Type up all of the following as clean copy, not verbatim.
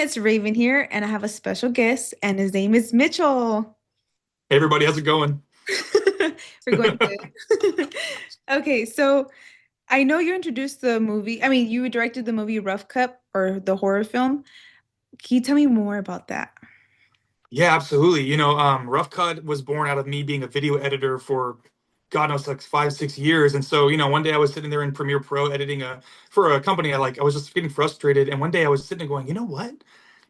it's Raven here, and I have a special guest, and his name is Mitchell. Hey everybody, how's it going? We're going good. Okay, so I know you introduced the movie. I mean, you directed the movie Rough Cut or the horror film. Can you tell me more about that? Yeah, absolutely. Rough Cut was born out of me being a video editor for God knows like 5, 6 years. And so, one day I was sitting there in Premiere Pro editing for a company I like. I was just getting frustrated. And one day I was sitting there going, you know what?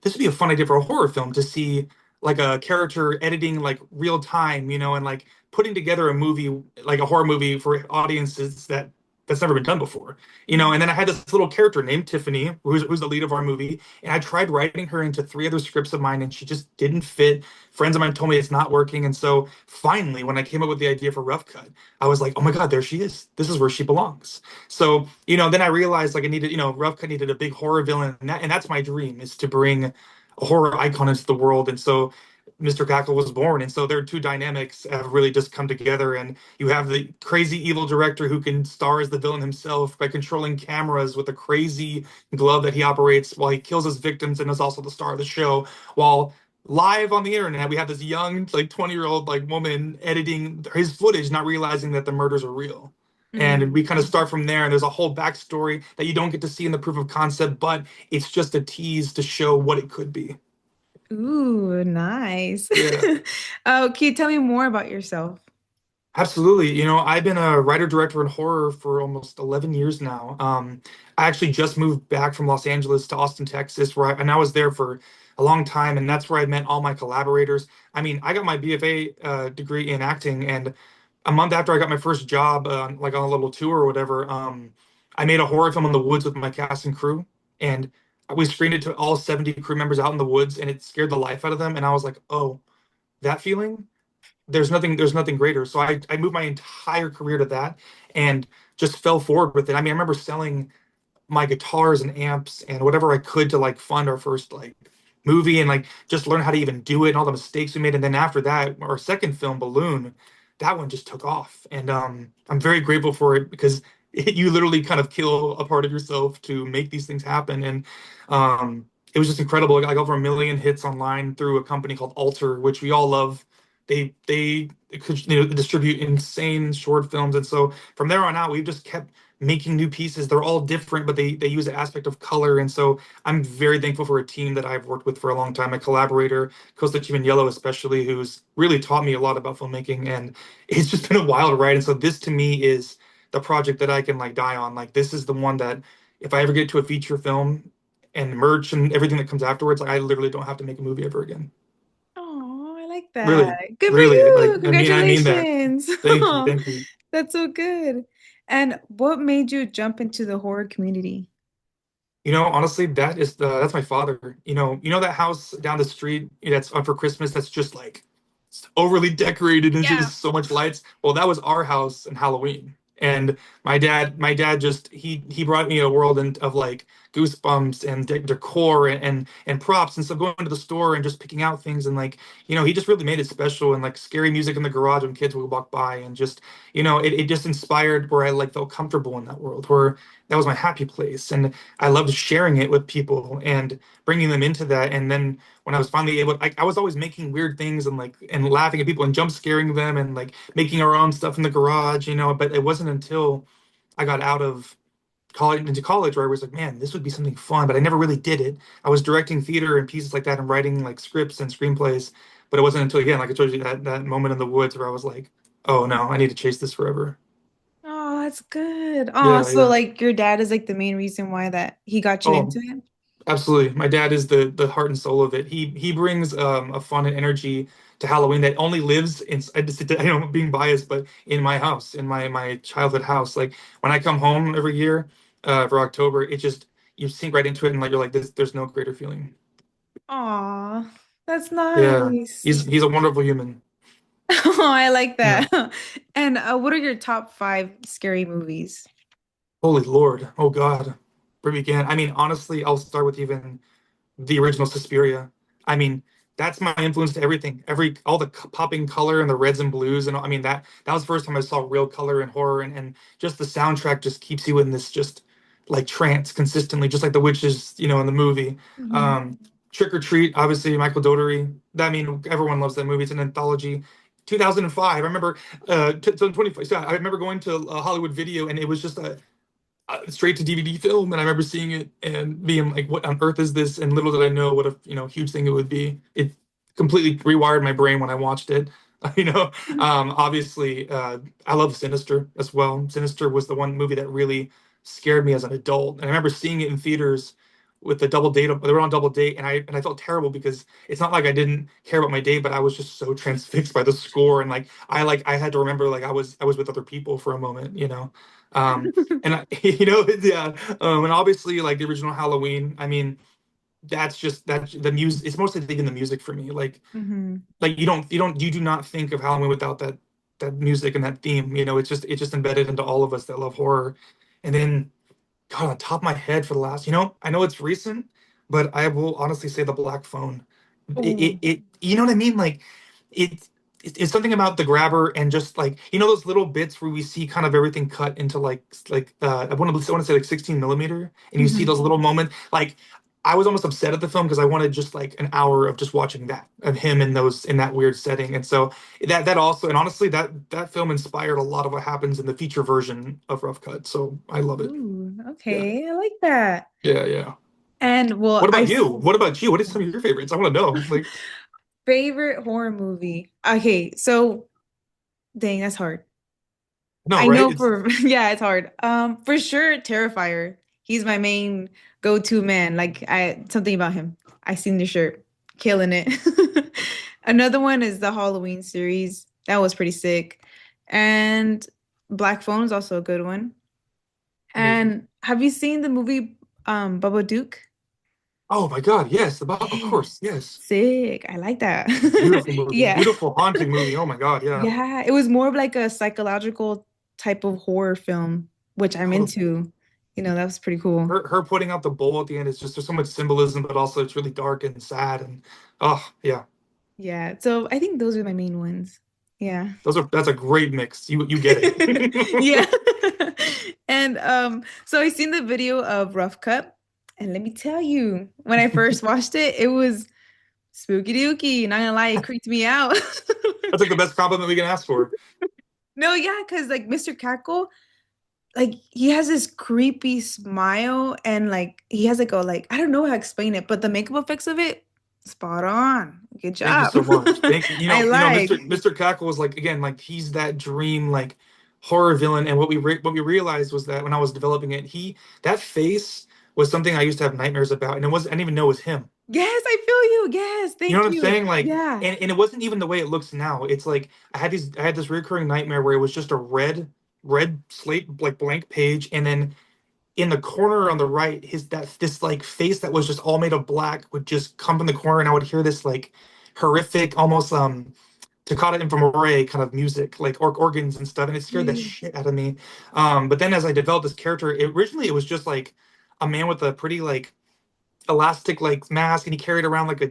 This would be a fun idea for a horror film to see like a character editing like real time, and like putting together a movie, like a horror movie for audiences that's never been done before. And then I had this little character named Tiffany, who's the lead of our movie. And I tried writing her into three other scripts of mine, and she just didn't fit. Friends of mine told me it's not working. And so finally, when I came up with the idea for Rough Cut, I was like, oh my God, there she is. This is where she belongs. So, then I realized like I needed, Rough Cut needed a big horror villain. And that's my dream is to bring a horror icon into the world. And so Mr. Cackle was born. And so their two dynamics have really just come together. And you have the crazy evil director who can star as the villain himself by controlling cameras with a crazy glove that he operates while he kills his victims and is also the star of the show. While live on the internet, we have this young, like 20-year-old like woman editing his footage, not realizing that the murders are real. And we kind of Mm. start from there, and there's a whole backstory that you don't get to see in the proof of concept, but it's just a tease to show what it could be. Ooh, nice. Yeah. Can you tell me more about yourself? Absolutely. I've been a writer director in horror for almost 11 years now. I actually just moved back from Los Angeles to Austin, Texas, and I was there for a long time, and that's where I met all my collaborators. I mean, I got my BFA degree in acting, and a month after I got my first job, like on a little tour or whatever, I made a horror film in the woods with my cast and crew, and we screened it to all 70 crew members out in the woods, and it scared the life out of them. And I was like, oh, that feeling? There's nothing greater. So I moved my entire career to that and just fell forward with it. I mean, I remember selling my guitars and amps and whatever I could to like fund our first like movie and like just learn how to even do it and all the mistakes we made. And then after that, our second film, Balloon, that one just took off. And I'm very grateful for it because you literally kind of kill a part of yourself to make these things happen. And it was just incredible. I got like over 1 million hits online through a company called Alter, which we all love. They could, distribute insane short films, and so from there on out, we've just kept making new pieces. They're all different, but they use the aspect of color, and so I'm very thankful for a team that I've worked with for a long time. My collaborator, Costa Team Yellow, especially, who's really taught me a lot about filmmaking, and it's just been a wild ride. And so this to me is the project that I can like die on. Like this is the one that if I ever get to a feature film and merch and everything that comes afterwards, like I literally don't have to make a movie ever again. Oh, I like that. Really, Good for really, like you. I mean that. Congratulations. Thank you, thank you. That's so good. And what made you jump into the horror community? Honestly, that's my father. That house down the street that's up for Christmas. That's just like it's overly decorated and Yeah. just so much lights. Well, that was our house in Halloween. And my dad just he brought me a world of like goosebumps and decor and props and stuff. Going to the store and just picking out things and like he just really made it special and like scary music in the garage when kids would walk by and just it just inspired where I like felt comfortable in that world where that was my happy place. And I loved sharing it with people and bringing them into that. And then when I was finally able, I was always making weird things and like and laughing at people and jump scaring them and like making our own stuff in the garage, But it wasn't until I got out of college into college where I was like, man, this would be something fun. But I never really did it. I was directing theater and pieces like that and writing like scripts and screenplays. But it wasn't until again, like I told you, that moment in the woods where I was like, oh no, I need to chase this forever. Oh, that's good. Oh, Yeah, so yeah. like your dad is like the main reason why that he got you Oh, into it? absolutely. My dad is the heart and soul of it. He brings a fun and energy to Halloween that only lives in I'm being biased, but in my house, in my childhood house. Like when I come home every year for October, it just you sink right into it and like you're like this. There's no greater feeling. Oh, that's Yeah, nice. he's a wonderful human. Oh, I like Yeah. that. And what are your top five scary movies? Holy Lord. Oh God. Where we begin? I mean, honestly, I'll start with even the original Suspiria. I mean, that's my influence to everything. All the popping color and the reds and blues, and I mean that was the first time I saw real color in horror, and just the soundtrack just keeps you in this just like trance consistently, just like the witches, in the movie. Mhm. Um, Trick or Treat, obviously Michael Dougherty. That, I mean, everyone loves that movie. It's an anthology. 2005. I remember so 25. So I remember going to Hollywood Video, and it was just a straight to DVD film, and I remember seeing it and being like, "What on earth is this?" And little did I know what a huge thing it would be. It completely rewired my brain when I watched it. You know, obviously, I love Sinister as well. Sinister was the one movie that really scared me as an adult, and I remember seeing it in theaters with the double date. They were on double date, and I felt terrible because it's not like I didn't care about my date, but I was just so transfixed by the score, and I had to remember like I was with other people for a moment, you know. And yeah, and obviously like the original Halloween. I mean, that's just that the music. It's mostly thinking the music for me. Hmm. Like you do not think of Halloween without that music and that theme. You know, it's just embedded into all of us that love horror. And then, God, on top of my head for the last, I know it's recent, but I will honestly say the Black Phone. Oh. You know what I mean? Like it, it's something about the grabber and just like those little bits where we see kind of everything cut into I want to say like 16 millimeter, and you see Hmm. those little moments. Like I was almost upset at the film because I wanted just like an hour of just watching that of him in that weird setting, and so that also, and honestly that film inspired a lot of what happens in the feature version of Rough Cut. So I love it. Ooh, Yeah, okay. I like that. yeah, yeah. And well, What about you? What about you? What is some of your favorites? I want to know. Like, favorite horror movie. Okay, so dang, that's hard. no, I right? know It's for yeah, it's hard. For sure, Terrifier. He's my main go-to man. Like something about him. I seen the shirt, killing it. Another one is the Halloween series. That was pretty sick. And Black Phone is also a good one. amazing. And have you seen the movie Babadook? Oh my God, yes, of Yes. course, yes. Sick. I like that. Beautiful movie, Yeah. beautiful haunting movie. Oh my God, yeah, Yeah, it was more of like a psychological type of horror film, which I'm totally. into. That was pretty cool. Her putting out the bowl at the end is just there's so much symbolism, but also it's really dark and sad and oh yeah, Yeah, so I think those are my main ones. Yeah. that's a great mix. You get it. Yeah. And so I seen the video of Rough Cut, and let me tell you, when I first watched it, it was spooky dooky. Not gonna lie, it creeped me out. That's like the best compliment we can ask for. No, yeah, because like Mr. Cackle, like he has this creepy smile and like he has like I don't know how to explain it, but the makeup effects of it, spot on. Good Thank you job. so much. Thank you. I Mr. like. Mr. Cackle was like again, like he's that dream like horror villain. And what we realized was that when I was developing it, that face was something I used to have nightmares about, and I didn't even know it was him. Yes, I feel you. Yes, You know thank what I'm you. saying? Like, Yeah. and it wasn't even the way it looks now. It's like I had this recurring nightmare where it was just a red slate like blank page, and then in the corner on the right, this like face that was just all made of black would just come from the corner, and I would hear this like horrific, almost toccata infernale kind of music, like organs and stuff, and it scared the Yeah. shit out of me. But then as I developed this character, originally it was just like a man with a pretty like elastic like mask, and he carried around like a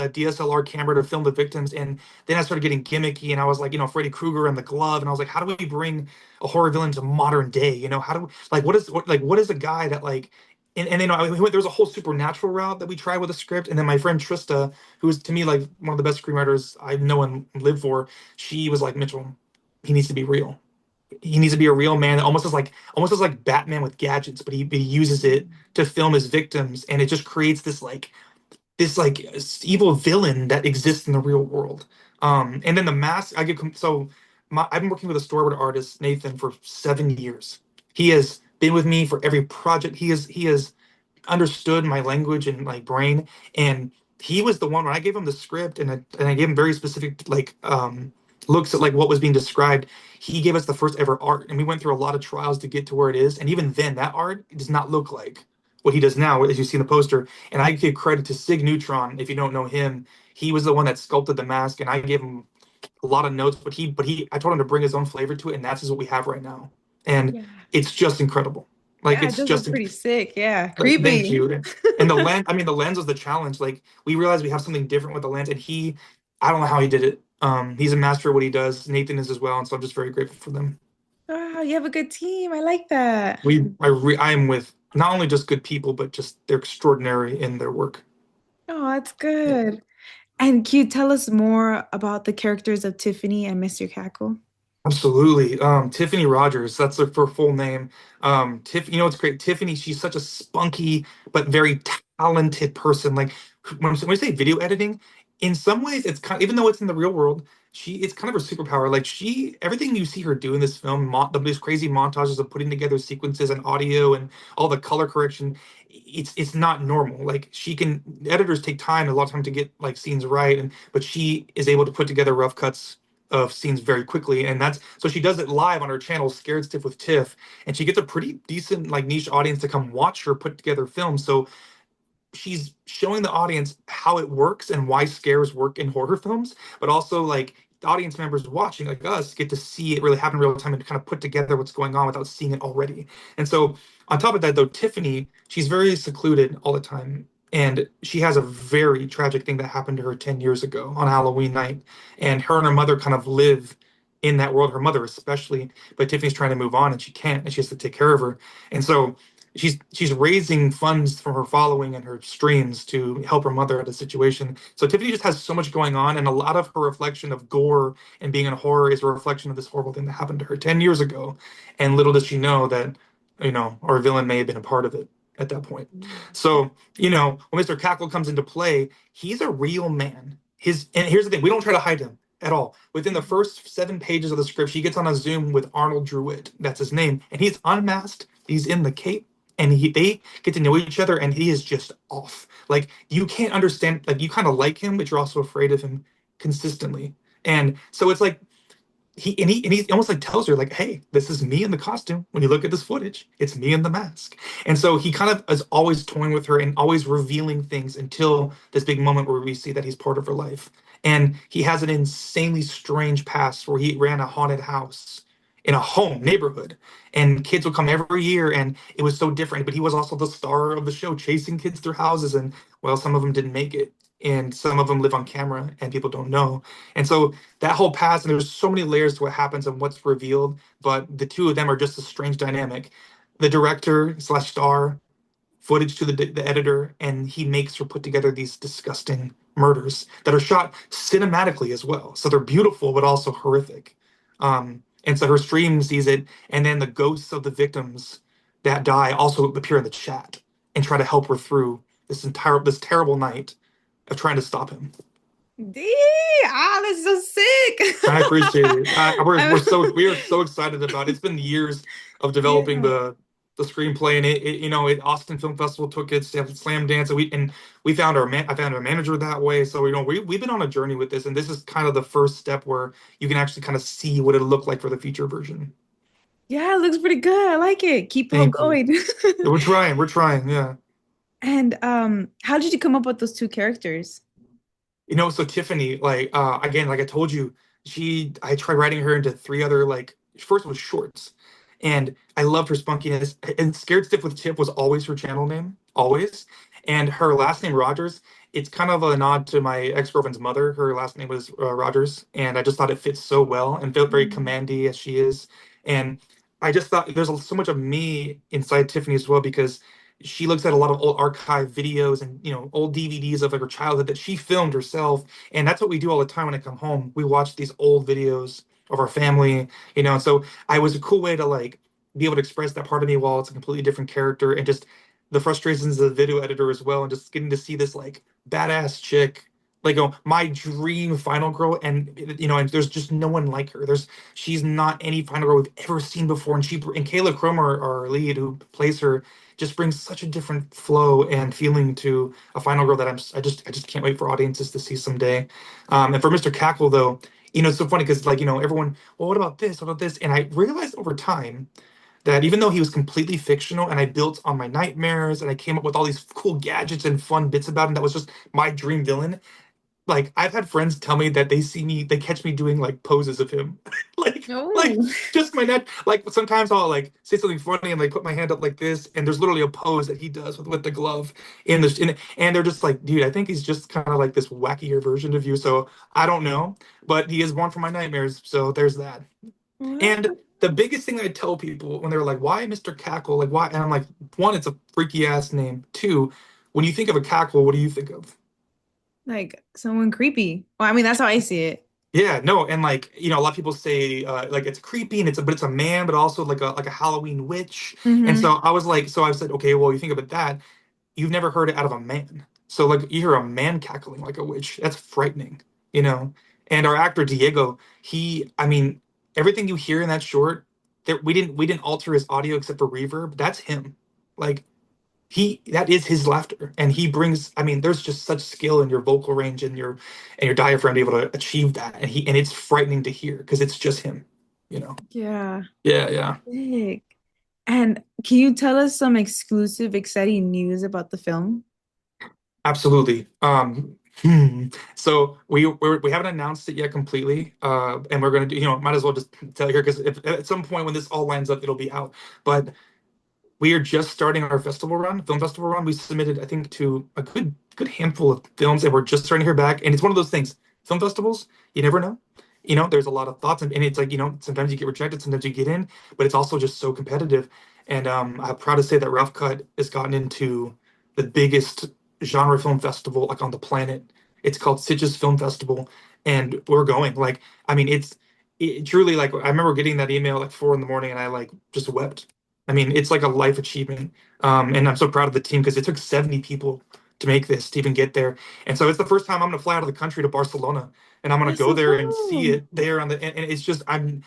DSLR camera to film the victims. And then I started getting gimmicky, and I was like, Freddy Krueger and the glove, and I was like, how do we bring a horror villain to modern day? How do we, like what is a guy that like and then there was a whole supernatural route that we tried with the script, and then my friend Trista, who is to me like one of the best screenwriters I know and live for, she was like, Mitchell, he needs to be real. He needs to be a real man, almost as like Batman with gadgets, but he uses it to film his victims, and it just creates this evil villain that exists in the real world. And then the mask I get so I've been working with a storyboard artist, Nathan, for 7 years. He has been with me for every project. He has understood my language and my brain, and he was the one when I gave him the script, and I gave him very specific looks at like what was being described. He gave us the first ever art, and we went through a lot of trials to get to where it is. And even then, that art does not look like what he does now, as you see in the poster. And I give credit to Sig Neutron. If you don't know him, he was the one that sculpted the mask, and I gave him a lot of notes. But I told him to bring his own flavor to it, and that's what we have right now. And Yeah. it's just incredible. Like Yeah, it it's does look just pretty sick. Yeah. thank Creepy. you. And the lens, I mean, the lens was the challenge. Like we realized we have something different with the lens, and I don't know how he did it. He's a master at what he does. Nathan is as well, and so I'm just very grateful for them. Wow, you have a good team. I like that. I am with not only just good people, but just they're extraordinary in their work. Oh, that's Yeah. good. And can you tell us more about the characters of Tiffany and Mr. Cackle? Absolutely. Tiffany Rogers, that's her full name. You know, it's great. Tiffany, she's such a spunky but very talented person. Like when we say video editing, in some ways it's kind even though it's in the real world, it's kind of her superpower. Like everything you see her do in this film, these crazy montages of putting together sequences and audio and all the color correction, it's not normal. Like editors take time, a lot of time to get like scenes right, and but she is able to put together rough cuts of scenes very quickly, and that's so she does it live on her channel, Scared Stiff with Tiff, and she gets a pretty decent like niche audience to come watch her put together films. So she's showing the audience how it works and why scares work in horror films, but also like the audience members watching like us get to see it really happen in real time and kind of put together what's going on without seeing it already. And so on top of that though, Tiffany, she's very secluded all the time. And she has a very tragic thing that happened to her 10 years ago on Halloween night. And her and her mother kind of live in that world, her mother especially. But Tiffany's trying to move on and she can't, and she has to take care of her. And so she's raising funds from her following and her streams to help her mother out of the situation. So Tiffany just has so much going on, and a lot of her reflection of gore and being in horror is a reflection of this horrible thing that happened to her 10 years ago. And little does she know that, our villain may have been a part of it at that point. So, when Mr. Cackle comes into play, he's a real man. And here's the thing, we don't try to hide him at all. Within the first 7 pages of the script, she gets on a Zoom with Arnold Druitt. That's his name. And he's unmasked. He's in the cape and they get to know each other and he is just off. Like you can't understand, like you kind of like him, but you're also afraid of him consistently. And so it's like he almost like tells her like, hey, this is me in the costume. When you look at this footage, it's me in the mask. And so he kind of is always toying with her and always revealing things until this big moment where we see that he's part of her life. And he has an insanely strange past where he ran a haunted house in a home neighborhood and kids would come every year and it was so different, but he was also the star of the show chasing kids through houses, and well, some of them didn't make it and some of them live on camera and people don't know. And so that whole past, and there's so many layers to what happens and what's revealed, but the two of them are just a strange dynamic. The director slash star footage to the editor, and he makes her put together these disgusting murders that are shot cinematically as well. So they're beautiful, but also horrific. And so her stream sees it, and then the ghosts of the victims that die also appear in the chat and try to help her through this terrible night of trying to stop him. Dee, that's so sick. I appreciate it. I'm- We are so excited about it. It's been years of developing yeah. the screenplay, and Austin Film Festival took it to Slam Dance, and we found I found our manager that way. So we've been on a journey with this, and this is kind of the first step where you can actually kind of see what it'll look like for the feature version. Yeah, it looks pretty good. I like it. Keep on Thank you. going. We're trying, yeah. And how did you come up with those two characters? So Tiffany, like again, like I told you, I tried writing her into three other like first was shorts, and I loved her spunkiness. And Scared Stiff with Tiff was always her channel name, always. And her last name Rogers, it's kind of a nod to my ex-girlfriend's mother. Her last name was Rogers, and I just thought it fits so well and felt very Mm. commandy as she is. And I just thought there's so much of me inside Tiffany as well because she looks at a lot of old archive videos and old DVDs of like her childhood that she filmed herself, and that's what we do all the time when I come home. We watch these old videos of our family, and so I was a cool way to like be able to express that part of me while it's a completely different character and just the frustrations of the video editor as well, and just getting to see this like badass chick like my dream final girl, and there's just no one like her. She's not any final girl we've ever seen before, and Kayla Cromer, our lead who plays her, just brings such a different flow and feeling to a final girl that I just can't wait for audiences to see someday. And for Mr. Cackle though, it's so funny because like everyone, well, what about this? What about this? And I realized over time that even though he was completely fictional and I built on my nightmares and I came up with all these cool gadgets and fun bits about him that was just my dream villain, like I've had friends tell me that they catch me doing like poses of him, like Oh. just my neck. Like sometimes I'll like say something funny and like put my hand up like this, and there's literally a pose that he does with the glove and they're just like, dude, I think he's just kind of like this wackier version of you. So I don't know, but he is one for my nightmares. So there's that. And What? the biggest thing I tell people when they're like, why Mr. Cackle? Like why? And I'm like, one, it's a freaky ass name. Two, when you think of a cackle, what do you think of? Like someone creepy. Well, I mean, that's how I see it. Yeah, no, and like, a lot of people say like it's creepy and it's a man, but also like a Halloween witch. And Mm-hmm. so I said, okay, well, you think about that, you've never heard it out of a man. So like you hear a man cackling like a witch. That's frightening, you know? And our actor Diego, I mean, everything you hear in that short, that we didn't alter his audio except for reverb. That's him. Like that is his laughter. And he brings, I mean, there's just such skill in your vocal range and your diaphragm to be able to achieve that. And it's frightening to hear because it's just him, you know? Yeah. Yeah, yeah. Sick. And can you tell us some exclusive, exciting news about the film? Absolutely. So we haven't announced it yet completely, and we're gonna do. Might as well just tell you here because if at some point when this all lines up, it'll be out. But we are just starting our film festival run. We submitted, I think, to a good handful of films, and we're just starting to hear back. And it's one of those things. Film festivals, you never know. There's a lot of thoughts, and it's like sometimes you get rejected, sometimes you get in, but it's also just so competitive. And I'm proud to say that Rough Cut has gotten into the biggest genre film festival like on the planet. It's called Sitges Film Festival, and we're going. Like, I mean, it truly like I remember getting that email like 4 in the morning, and I like just wept. I mean, it's like a life achievement. And I'm so proud of the team because it took 70 people to make this to even get there. And so it's the first time I'm going to fly out of the country to Barcelona and I'm going to That's go so there and see cool. it there and it's just, and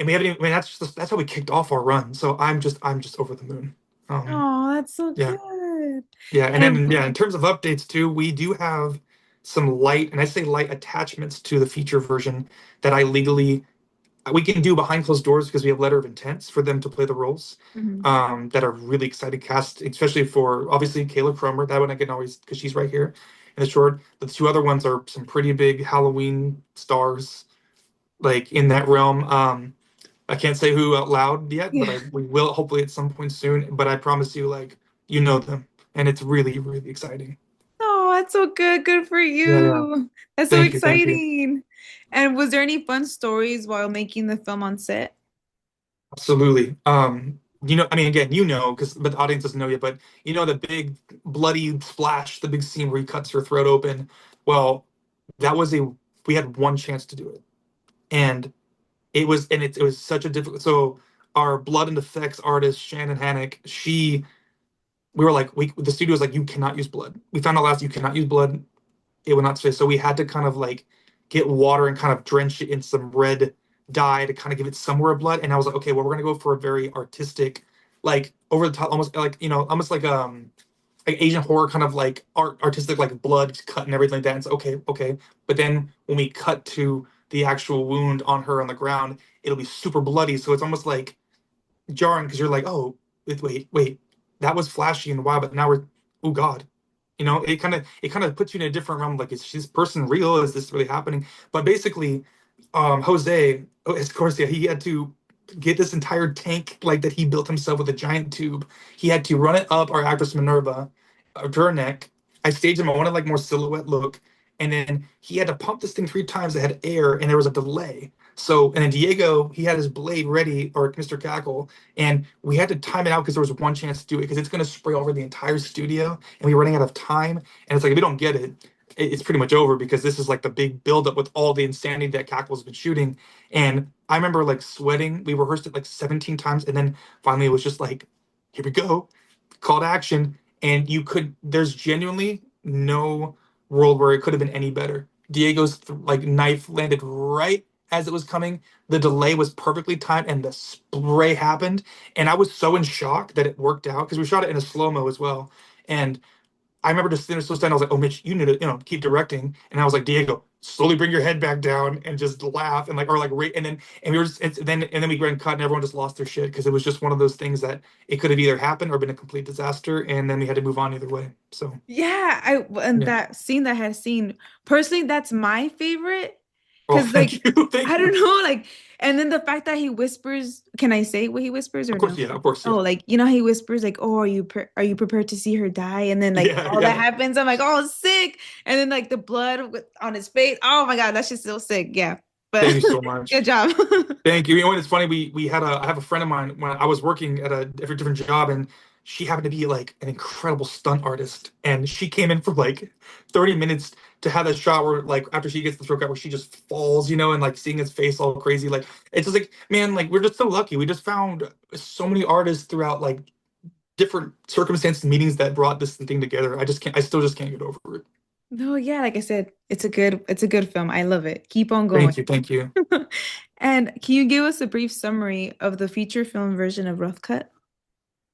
we haven't even, I mean, that's how we kicked off our run. So I'm just over the moon. Um, Oh, that's so yeah. good. Yeah. And And then, yeah, in terms of updates too, we do have some light, and I say light attachments to the feature version that we can do behind closed doors because we have letter of intents for them to play the roles mhm. that are really excited cast, especially for obviously Kayla Cromer. That one I can always because she's right here in the short. The two other ones are some pretty big Halloween stars like in that realm. I can't say who out loud yet, but Yeah. we will hopefully at some point soon. But I promise you, like them, and it's really really exciting. Oh, that's so good. Good for Yeah, yeah. you. That's so Thank you, thank you. exciting. And was there any fun stories while making the film on set? Absolutely. I mean, again, because but the audience doesn't know yet, but the big bloody splash, the big scene where he cuts her throat open. Well, that was we had one chance to do it, and it was such a difficult. So our blood and effects artist Shannon Hannock, we were like, the studio was like, you cannot use blood. We found out last you cannot use blood. It would not stay. So we had to kind of like get water and kind of drench it in some red dye to kind of give it somewhere of blood. And I was like, okay, well, we're gonna go for a very artistic, like over the top, almost like almost like Asian horror kind of like artistic, like blood cut and everything like that. And it's okay, okay. But then when we cut to the actual wound on her on the ground, it'll be super bloody. So it's almost like jarring because you're like, oh, wait, that was flashy and wild, but now we're, oh God, it kind of puts you in a different realm. Like, is this person real? Is this really happening? But basically, Jose, of course, yeah, he had to get this entire tank like that he built himself with a giant tube. He had to run it up our actress Minerva to her neck. I staged him. I wanted like more silhouette look, and then he had to pump this thing 3 times. It had air, and there was a delay. So, and then Diego, he had his blade ready, or Mr. Cackle, and we had to time it out because there was one chance to do it because it's going to spray over the entire studio, and we were running out of time. And it's like, if we don't get it, it's pretty much over because this is like the big buildup with all the insanity that Cackle's been shooting. And I remember like sweating. We rehearsed it like 17 times, and then finally it was just like, here we go, call to action. And there's genuinely no world where it could have been any better. Diego's like knife landed right as it was coming. The delay was perfectly timed, and the spray happened. And I was so in shock that it worked out because we shot it in a slow mo as well. And I remember just sitting so stand. I was like, "Oh, Mitch, you need to, keep directing." And I was like, "Diego, slowly bring your head back down and just laugh and like, or like, rate." And we were just, and then we went and cut, and everyone just lost their shit because it was just one of those things that it could have either happened or been a complete disaster, and then we had to move on either way. So Yeah, and yeah. that scene that I had seen, personally, that's my favorite. Oh, Because, like, thank you, thank I don't you. know, like, and then the fact that he whispers, can I say what he whispers or Of course, no? yeah, of course, Oh, yeah, like, he whispers, like, oh, are you prepared to see her die? And then, like, yeah, all that yeah. happens. I'm like, oh, sick. And then, like, the blood on his face. Oh, my God, that's just so sick. Yeah. But Thank you so good much. job. Thank you. It's funny. I have a friend of mine when I was working at a different job, and she happened to be like an incredible stunt artist, and she came in for like 30 minutes to have that shot where like after she gets the throat cut where she just falls, and like seeing his face all crazy. Like it's just like, man, like we're just so lucky. We just found so many artists throughout like different circumstances and meetings that brought this thing together. I still just can't get over it. No, yeah, like I said, it's a good film. I love it. Keep on going. Thank you, thank you. And can you give us a brief summary of the feature film version of Rough Cut?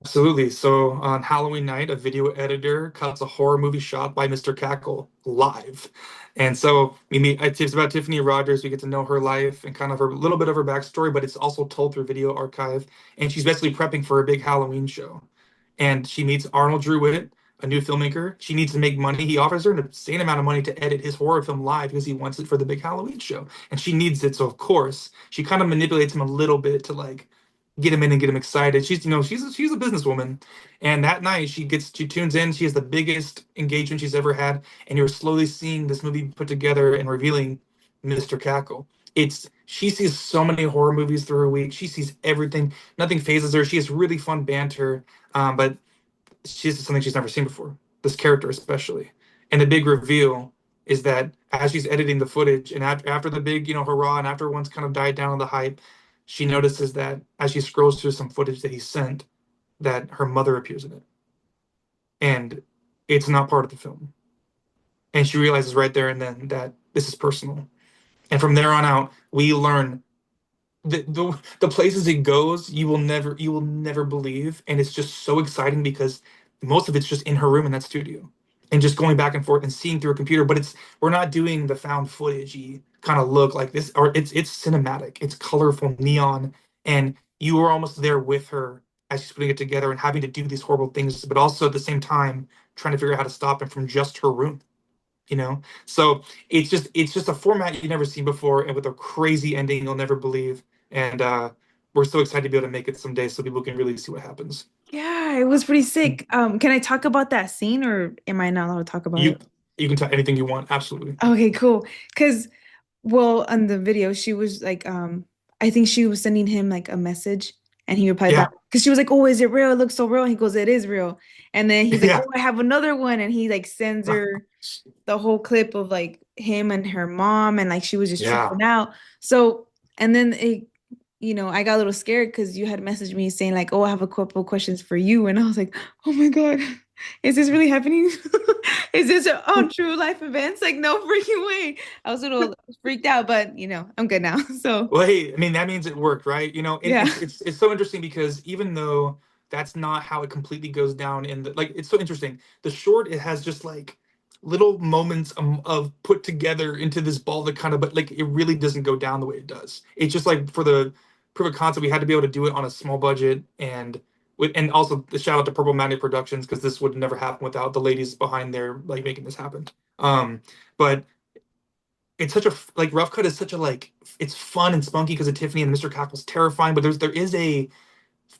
Absolutely. So on Halloween night, a video editor cuts a horror movie shot by Mr. Cackle live. And so we meet, it's about Tiffany Rogers. We get to know her life and kind of her little bit of her backstory, but it's also told through video archive. And she's basically prepping for a big Halloween show. And she meets Arnold Druitt, a new filmmaker. She needs to make money. He offers her an insane amount of money to edit his horror film live because he wants it for the big Halloween show. And she needs it. So of course, she kind of manipulates him a little bit to like get him in and get him excited. She's a businesswoman, and that night she tunes in. She has the biggest engagement she's ever had, and you're slowly seeing this movie put together and revealing Mr. Cackle. It's She sees so many horror movies through her week. She sees everything. Nothing phases her. She has really fun banter, but she's something she's never seen before. This character especially, and the big reveal is that as she's editing the footage and after the big hurrah and after everyone's kind of died down on the hype, she notices that as she scrolls through some footage that he sent, that her mother appears in it, and it's not part of the film. And she realizes right there and then that this is personal. And from there on out, we learn the places it goes, you will never believe, and it's just so exciting because most of it's just in her room in that studio, and just going back and forth and seeing through a computer. But we're not doing the found footagey kind of look like this, or it's cinematic, it's colorful neon, and you are almost there with her as she's putting it together and having to do these horrible things, but also at the same time trying to figure out how to stop him from just her room. So it's just a format you've never seen before, and with a crazy ending you'll never believe. And we're so excited to be able to make it someday so people can really see what happens. Yeah, it was pretty sick. Can I talk about that scene or am I not allowed to talk about You it? you can tell anything you want, absolutely. Okay, cool. Because, well, on the video, she was like, I think she was sending him like a message and he replied back Yeah, because she was like, "Oh, is it real? It looks so real." And he goes, "It is real." And then he's like, "Oh, yeah. I have another one." And he like sends her the whole clip of like him and her mom and like she was just Yeah. tripping out. So, and then I got a little scared because you had messaged me saying like, "Oh, I have a couple questions for you." And I was like, "Oh my God, is this really happening? Is this on true life events?" Like, no freaking way. I was a little freaked out, but I'm good now. So, Well, hey, I mean that means it worked, right? And yeah. it's so interesting because even though that's not how it completely goes down in the like, it's so interesting. The short, it has just like little moments of put together into this ball that kind of, but like it really doesn't go down the way it does. It's just like for the proof of concept, we had to be able to do it on a small budget, and also the shout out to Purplemagnetproductions because this would never happen without the ladies behind there like making this happen. But it's such a like Rough Cut is such a like it's fun and spunky because of Tiffany, and Mr. Cackle's terrifying, but there is a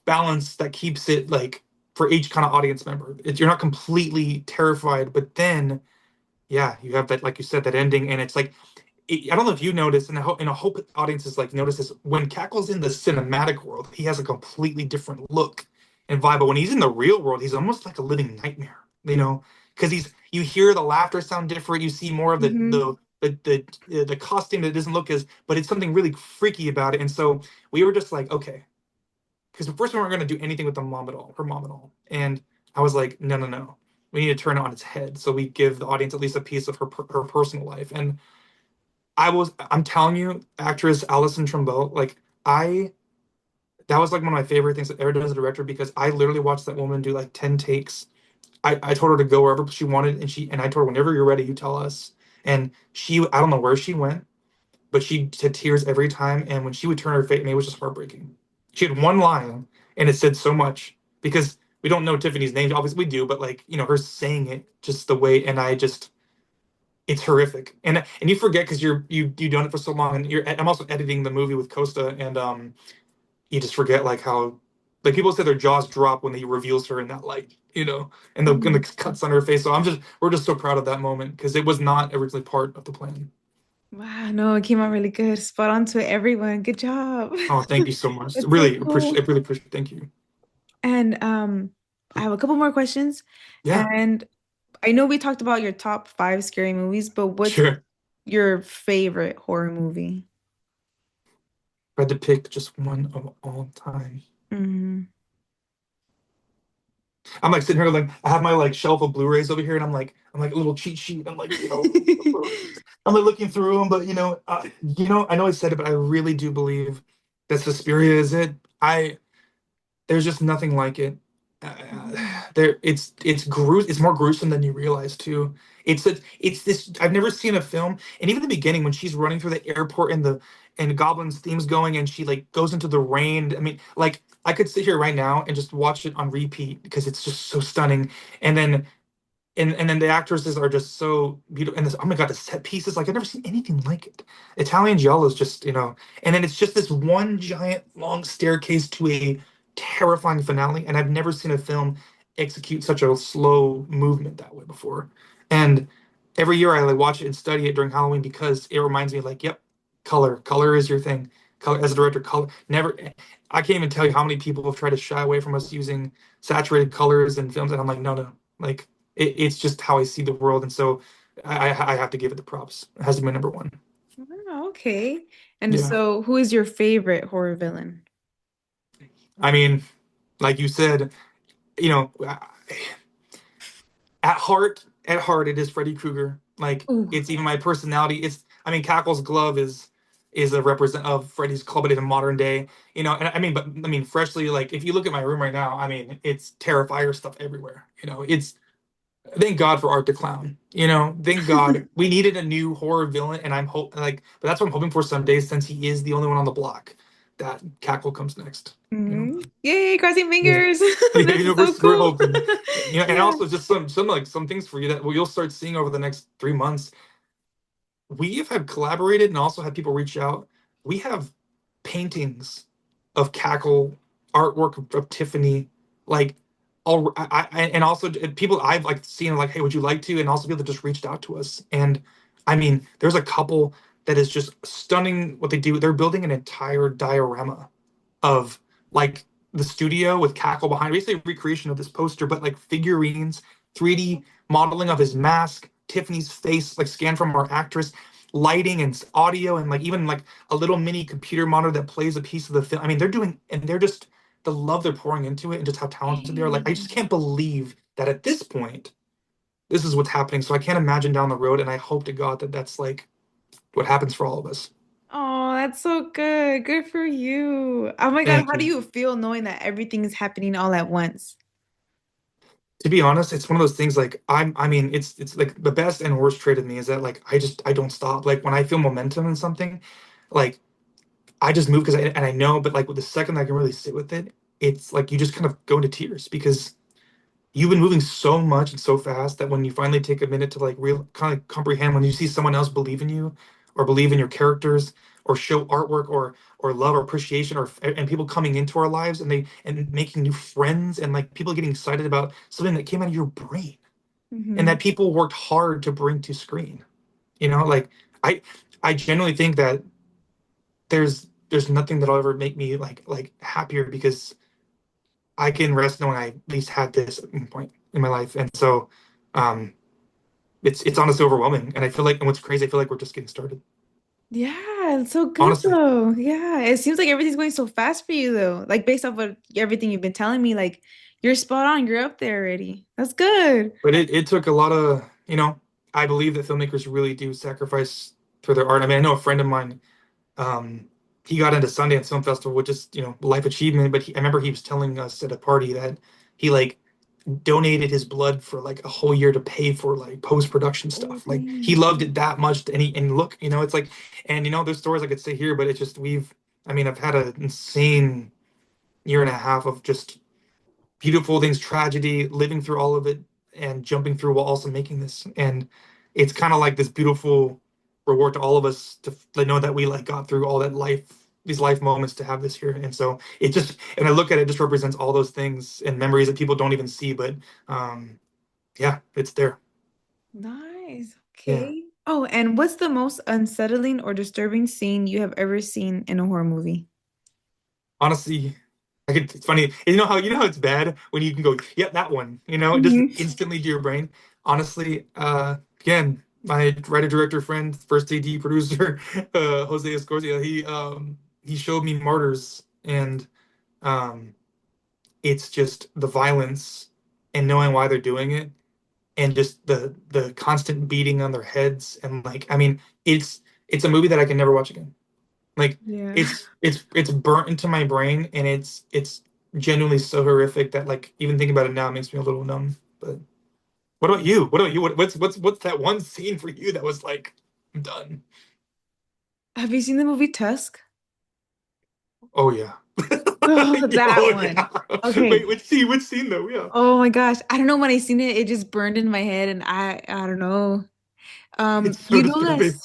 balance that keeps it like for each kind of audience member. You're not completely terrified, but then yeah, you have that, like you said, that ending, and it's like I don't know if you noticed, and I hope audiences like notice this. When Cackle's in the cinematic world, he has a completely different look and vibe. But when he's in the real world, he's almost like a living nightmare, because you hear the laughter sound different. You see more of the Hmm. the costume that doesn't look as, but it's something really freaky about it. And so we were just like, okay, because first we weren't going to do anything with the mom at all, her mom at all. And I was like, no, no, no, we need to turn it on its head so we give the audience at least a piece of her personal life. And I'm telling you, actress Alison Trumbo, like I that was like one of my favorite things that ever done as a director because I literally watched that woman do like 10 takes. I told her to go wherever she wanted, and I told her, whenever you're ready, you tell us. And I don't know where she went, but she had tears every time. And when she would turn her face, I mean, it was just heartbreaking. She had one line, and it said so much because we don't know Tiffany's name. Obviously, we do, but like her saying it just the way, and it's horrific. And you forget because you've done it for so long, and I'm also editing the movie with Costa, and you just forget like how like people say their jaws drop when he reveals her in that light, and the cuts on her face. So we're just so proud of that moment because it was not originally part of the plan. Wow, no, it came out really good. Spot on to everyone. Good job. Oh, thank you so much. That's so cool. Really appreciate. Thank you. And I have a couple more questions. Yeah, And I know we talked about your top five scary movies, but what's sure. If your favorite horror movie? I had to pick just one of all time. Mm. I'm like sitting here like I have my like shelf of Blu-rays over here, and I'm like a little cheat sheet. I'm like, I'm like looking through them, but I know I said it, but I really do believe that Suspiria is it. I There's just nothing like it. It's more gruesome than you realize too. It's this I've never seen a film, and even the beginning when she's running through the airport and Goblin's theme's going and she like goes into the rain. I mean, like I could sit here right now and just watch it on repeat because it's just so stunning. And then and then the actresses are just so beautiful. And this, oh my God, the set pieces, like I've never seen anything like it. Italian Giallo is just, and then it's just this one giant long staircase to a terrifying finale. And I've never seen a film execute such a slow movement that way before. And every year I like watch it and study it during Halloween because it reminds me, like, yep, color is your thing. Color as a director, color never. I can't even tell you how many people have tried to shy away from us using saturated colors in films, and I'm like, no, no, like it's just how I see the world, and so I have to give it the props. It has to be my number one. Oh, okay. And Yeah, so, who is your favorite horror villain? I mean, like you said, you know, at heart, it is Freddy Krueger. Like Ooh. it's even my personality. I mean, Cackle's glove is a represent of Freddy's club, but in modern day, And I mean, freshly, like if you look at my room right now, I mean, it's Terrifier stuff everywhere. It's thank God for Art the Clown. Thank God we needed a new horror villain, and but that's what I'm hoping for someday, since he is the only one on the block. That Cackle comes next. Yay, crossing Yeah, fingers. yeah. This is We're so we're cool. hoping. And Yeah. also just some things for you that you'll start seeing over the next 3 months. We have had collaborated and also had people reach out. We have paintings of Cackle, artwork of Tiffany, like all and also people I've like seen like, hey, would you like to? And also people that just reached out to us. And I mean, there's a couple that is just stunning what they do. They're building an entire diorama of like the studio with Cackle behind, basically a recreation of this poster, but like figurines, 3D modeling of his mask, Tiffany's face, like scanned from our actress, lighting and audio, and like even like a little mini computer monitor that plays a piece of the film. I mean, they're just the love they're pouring into it and just how talented they are. Like, I just can't believe that at this point, this is what's happening. So I can't imagine down the road, and I hope to God that that's like what happens for all of us. Oh, that's so good. Good for you. Oh my God, Thank how do you. you feel knowing that everything is happening all at once? To be honest, it's one of those things like I mean, it's like the best and worst trait of me is that like I don't stop. Like when I feel momentum in something, like I just move and I know, but like with the second I can really sit with it, it's like you just kind of go into tears because you've been moving so much and so fast that when you finally take a minute to like real kind of comprehend when you see someone else believe in you or believe in your characters or show artwork or love or appreciation or and people coming into our lives and making new friends and like people getting excited about something that came out of your brain and Hmm. that people worked hard to bring to screen. Like I I genuinely think that there's nothing that'll ever make me like happier because I can rest knowing I at least had this point in my life. And so um it's honestly overwhelming. And I feel like, and what's crazy, I feel like we're just getting started. Yeah, it's so good Honestly. though. Yeah, it seems like everything's going so fast for you though. Like based off of everything you've been telling me, like you're spot on. You're up there already. That's good. But it took a lot of, I believe that filmmakers really do sacrifice for their art. I mean, I know a friend of mine, um, he got into Sundance Film Festival, which is, life achievement. But I remember he was telling us at a party that he like donated his blood for like a whole year to pay for like post-production Oh, stuff. Like he dang. loved it that much. And look, it's like, and there's stories I could say here, but it's just, I mean, I've had an insane year and a half of just beautiful things, tragedy, living through all of it and jumping through while also making this. And it's kind of like this beautiful reward to all of us to know that we like got through all that these life moments to have this here. And so it just, and I look at it, it just represents all those things and memories that people don't even see, but yeah, it's there. Nice. Yeah. Okay. Oh, and what's the most unsettling or disturbing scene you have ever seen in a horror movie? Honestly, it's funny. You know how it's bad when you can go, yeah, that one. It just Mhm. instantly to your brain. Honestly, again, my writer director friend, first AD producer, Jose Escorcia, he showed me Martyrs, and um, it's just the violence and knowing why they're doing it, and just the constant beating on their heads, and like, I mean, it's a movie that I can never watch again. Like Yeah. it's burnt into my brain, and it's genuinely so horrific that like even thinking about it now makes me a little numb. But what about you? What about you? What's that one scene for you that was like, I'm done? Have you seen the movie Tusk? Oh yeah. Oh, that Oh one. yeah. Okay. Wait, which scene? Which scene though? Yeah. Oh my gosh. I don't know when I seen it, it just burned in my head and I don't know. It's so You know that disturbing.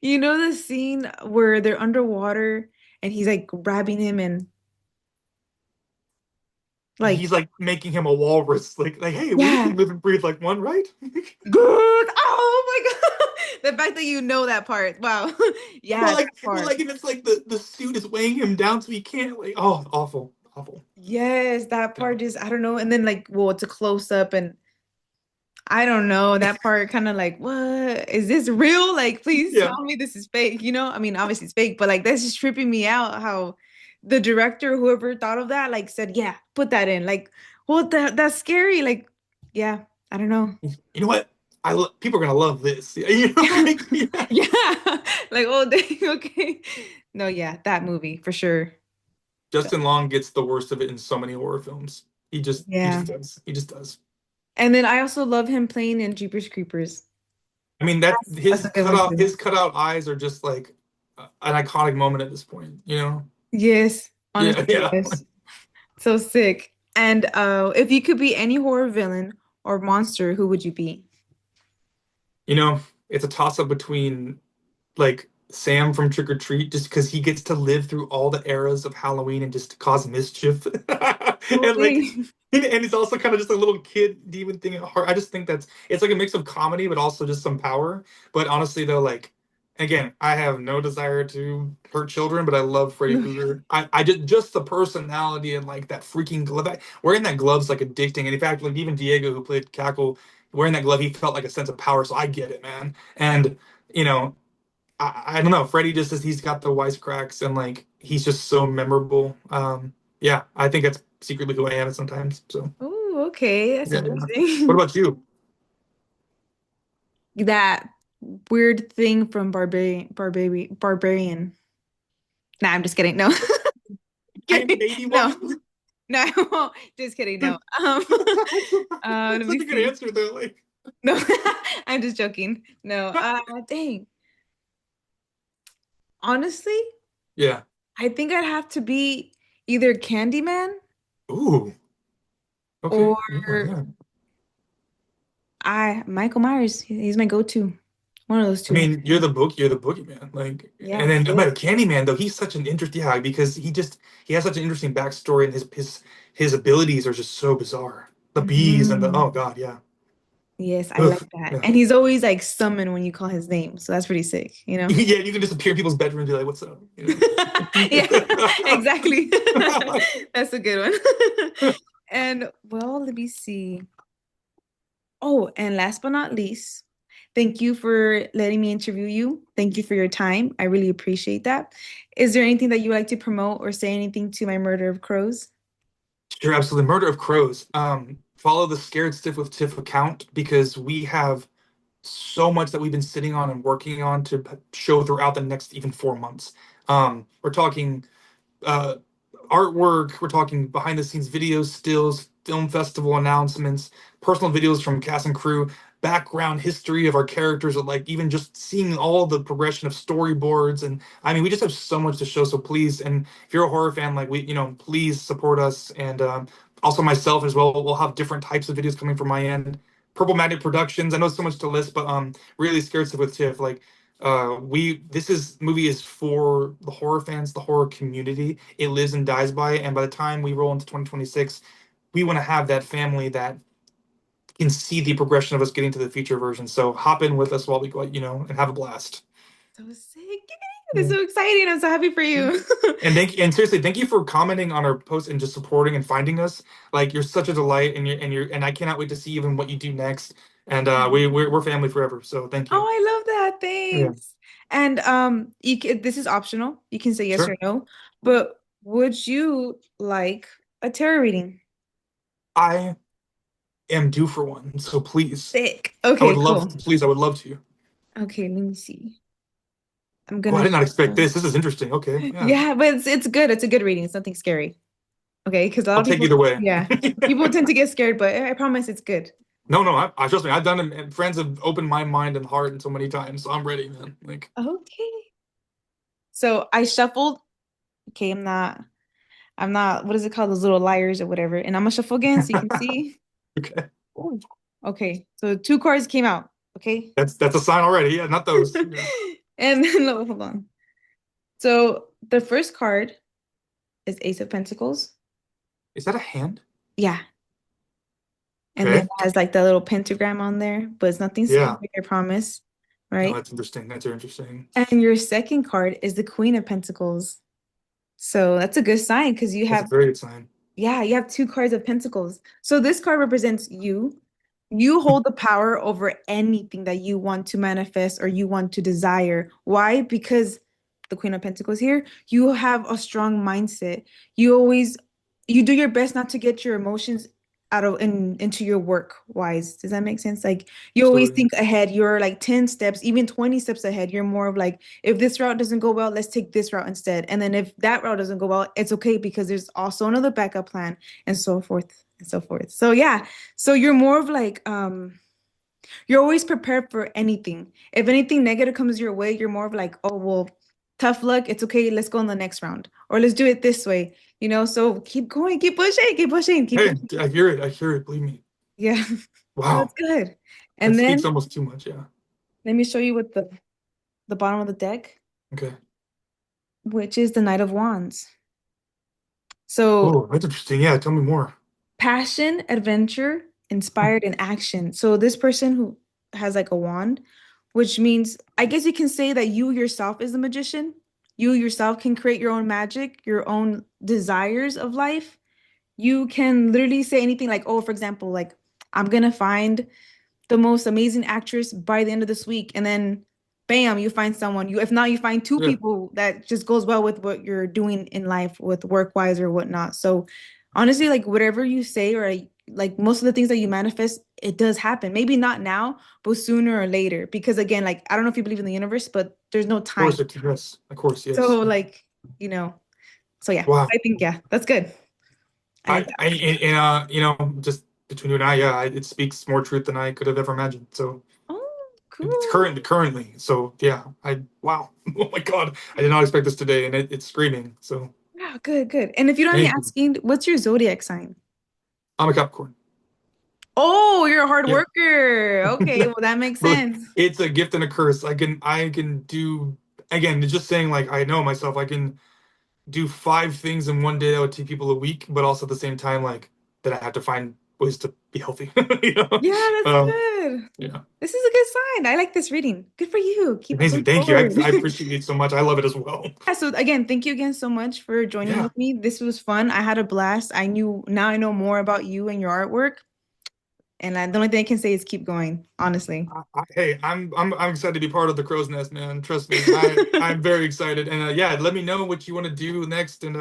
you know the scene where they're underwater and he's like grabbing him and like He's like making him a walrus. Like, hey, we yeah. can live and breathe like one, right? Good. Oh my God. The fact that you know that part. Wow. Yeah, that Well, part. like, and it's like the suit is weighing him down, so he can't. Like, oh, awful, awful. Yes, that Yeah, part just I don't know. And then like, well, it's a close up and I don't know. That part kind of like, what? Is this real? Like, please yeah. tell me this is fake. I mean, obviously it's fake, but like that's just tripping me out how the director, whoever thought of that, like said, yeah, put that in. Like, what that's scary. Like, yeah, I don't know. You know what? People are gonna love this. Like, yeah. Yeah. Like, oh dang, okay. No, yeah, that movie for sure. So, Justin Long gets the worst of it in so many horror films. He yeah. just does. He just does. And then I also love him playing in Jeepers Creepers. I mean, that That's a good one too. his cutout eyes are just like an iconic moment at this point. Yes, Yeah, honestly, yeah. yes. So sick. And if you could be any horror villain or monster, who would you be? You know, it's a toss up between like Sam from Trick or Treat, just because he gets to live through all the eras of Halloween and just cause mischief, Oh, and like, dang. and he's also kind of just a little kid demon thing at heart. I just think it's like a mix of comedy, but also just some power. But honestly, though, like, again, I have no desire to hurt children, but I love Freddy No, yeah. Krueger. I just the personality and like that freaking glove. Wearing that glove's like addicting. And in fact, like even Diego, who played Cackle, wearing that glove, he felt like a sense of power. So I get it, man. And you know, I don't know. Freddie just says he's got the wisecracks, and like he's just so memorable. Yeah, I think that's secretly who I am sometimes. So Oh, okay. That's yeah, yeah. What interesting. about you? That weird thing from Barbarian. Nah, I'm just kidding. No. Iron Kidding. Baby No. one. No, I won't. Just kidding. No. Let That's me such a good see. answer though. Like, No, I'm just joking. No. Dang. Honestly, yeah. I think I'd have to be either Candyman Ooh. Okay. or Yeah. Yeah. I Michael Myers. He's my go-to. One of those I two. mean, you're the boogeyman. Like, and Yeah. then about Candyman though, he's such an interesting, yeah, because he has such an interesting backstory, and his abilities are just so bizarre. The bees and the oh Mhm. god, yeah. Yes, I like Ugh, that. yeah. And he's always like summoned when you call his name. So that's pretty sick? Yeah, you can just appear in people's bedroom and be like, "What's up?" Yeah, exactly. That's a good one. And well, let me see. Oh, and last but not least, thank you for letting me interview you. Thank you for your time. I really appreciate that. Is there anything that you would like to promote or say anything to my murder of crows? Sure, absolutely. Murder of Crows. Follow the Scared Stiff with Tiff account, because we have so much that we've been sitting on and working on to show throughout the next even 4 months. We're talking uh, artwork. We're talking behind the scenes videos, stills, film festival announcements, personal videos from cast and crew, background history of our characters, or like even just seeing all the progression of storyboards. And I mean, we just have so much to show. So please, and if you're a horror fan, like please support us. And also myself as well. We'll have different types of videos coming from my end. Purplemagnetproductions. I know so much to list, but really scared stuff with Tiff. Like we this is movie is for the horror fans, the horror community. It lives and dies by it, and by the time we roll into 2026, we want to have that family that can see the progression of us getting to the feature version. So hop in with us while we go, and have a blast. So sick. This is Yeah. so exciting. I'm so happy for you. And seriously, thank you for commenting on our post and just supporting and finding us. Like you're such a delight, and I cannot wait to see even what you do next. And we're family forever. So thank Oh, you. I love that. Yeah, Thanks. And this is optional. You can say yes or sure. no. But would you like a tarot reading? I am due for one, so please, Sick. I would Okay, love cool. to, please, I would love to. Okay, let me see. I'm Oh, I gonna did not expect shuffle. this. This is interesting. Okay, yeah, Yeah, but it's good. It's a good reading. It's nothing scary. Okay, because a lot I'll of take people, either way. yeah, people tend to get scared, but I promise it's good. No, no, I trust me. I've done it, and friends have opened my mind and heart so many times, so I'm ready, man. Like, Okay. So I shuffled. Okay, I'm not, what is it called? Those little liars or whatever. And I'm gonna shuffle again so you can see. okay, Ooh. Okay, so two cards came out. Okay. that's a sign already. Yeah, not those. Yeah. And then, no, hold on. So the first card is Ace of Pentacles. Is that a hand? Yeah. And then it Okay. has like the little pentagram on there, but it's nothing scary, Yeah. I promise. No, Right? that's interesting. That's interesting. And your second card is the Queen of Pentacles. So that's a good sign because you That's a have, very good sign. yeah, you have two cards of Pentacles. So this card represents you. You hold the power over anything that you want to manifest or you want to desire. Why? Because the Queen of Pentacles here, you have a strong mindset. You always you do your best not to get your emotions out of into your work wise. Does that make sense? Like you always Absolutely. think ahead. You're like 10 steps, even 20 steps ahead. You're more of like, if this route doesn't go well, let's take this route instead. And then if that route doesn't go well, it's okay because there's also another backup plan and so forth and so forth. So yeah, so you're more of like you're always prepared for anything. If anything negative comes your way, you're more of like, oh well, tough luck. It's okay. Let's go on the next round. Or let's do it this way. So keep going, keep pushing, keep pushing, keep Hey, pushing. I hear it. I hear it. Believe me. Yeah. So that's Wow. good. That And speaks then almost too much. Yeah. let me show you what the bottom of the deck, Okay. which is the Knight of Wands. So Oh, that's interesting. Yeah. Tell me more. passion, adventure, inspired, and action. So this person who has like a wand, which means I guess you can say that you yourself is a magician. You yourself can create your own magic, your own desires of life. You can literally say anything like, oh, for example, like I'm gonna find the most amazing actress by the end of this week, and then bam, you find someone. You if not, you find two Yeah. people that just goes well with what you're doing in life, with work wise or whatnot. So honestly, like whatever you say or like most of the things that you manifest, it does happen. Maybe not now, but sooner or later. Because again, like I don't know if you believe in the universe, but there's no Of time. course. Yes. Of course. Yes. So like, you know, so yeah, Wow. I think yeah, that's good. I think Just between you and I, yeah, it speaks more truth than I could have ever imagined. So oh, it's cool. currently. So yeah, wow. Oh my God. I did not expect this today, and it's screaming. So Wow, good, good. And if you don't mind me thank you. asking, what's your zodiac sign? I'm a Capricorn. Oh, you're a hard Yeah. worker. Okay, well that makes Look, sense. it's a gift and a curse. I can do again, just saying like I know myself, I can do five things in one day that would take people a week, but also at the same time, like that I have to find ways to be healthy. You know? Yeah, that's Um, good. yeah. This is a good sign. I like this reading. Good for you. Keep Amazing. going Thank you. forward. I appreciate it so much. I love it as well. Yeah, so again, thank you again so much for joining Yeah. with me. This was fun. I had a blast. Now I know more about you and your artwork. And the only thing I can say is keep going, honestly. Hey, I'm excited to be part of the crow's nest, man. Trust me. I'm very excited. And yeah, let me know what you want to do next. And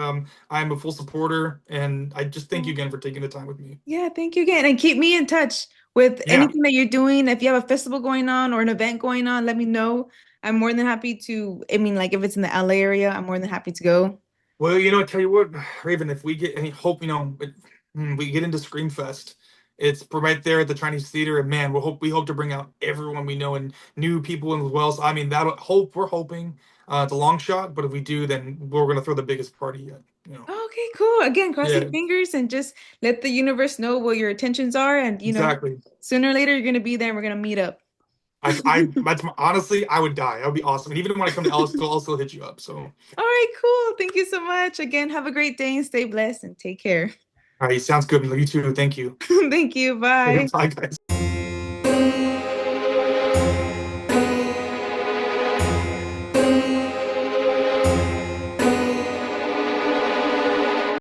I'm a full supporter. And I just thank you again for taking the time with me. Yeah, thank you again. And keep me in touch with Yeah. anything that you're doing. If you have a festival going on or an event going on, let me know. I'm more than happy to, I mean, like if it's in the LA area, I'm more than happy to go. Well, tell you what, Raven, if we get any hope, we get into Screamfest. It's right there at the Chinese Theater, and man, we hope to bring out everyone we know and new people as well. So I mean, we're hoping it's a long shot, but if we do, then we're gonna throw the biggest party yet. Okay, cool. Again, crossing Yeah, fingers and just let the universe know what your intentions are. And, exactly. sooner or later, you're going to be there and we're going to meet up. Honestly, I would die. That would be awesome. And even when I come to Ellisville, I'll still hit you up. So, all All right, cool. Thank you so much. Again, have a great day and stay blessed and take care. right, sounds good. You too. Thank you. Thank you. Bye. Bye, guys.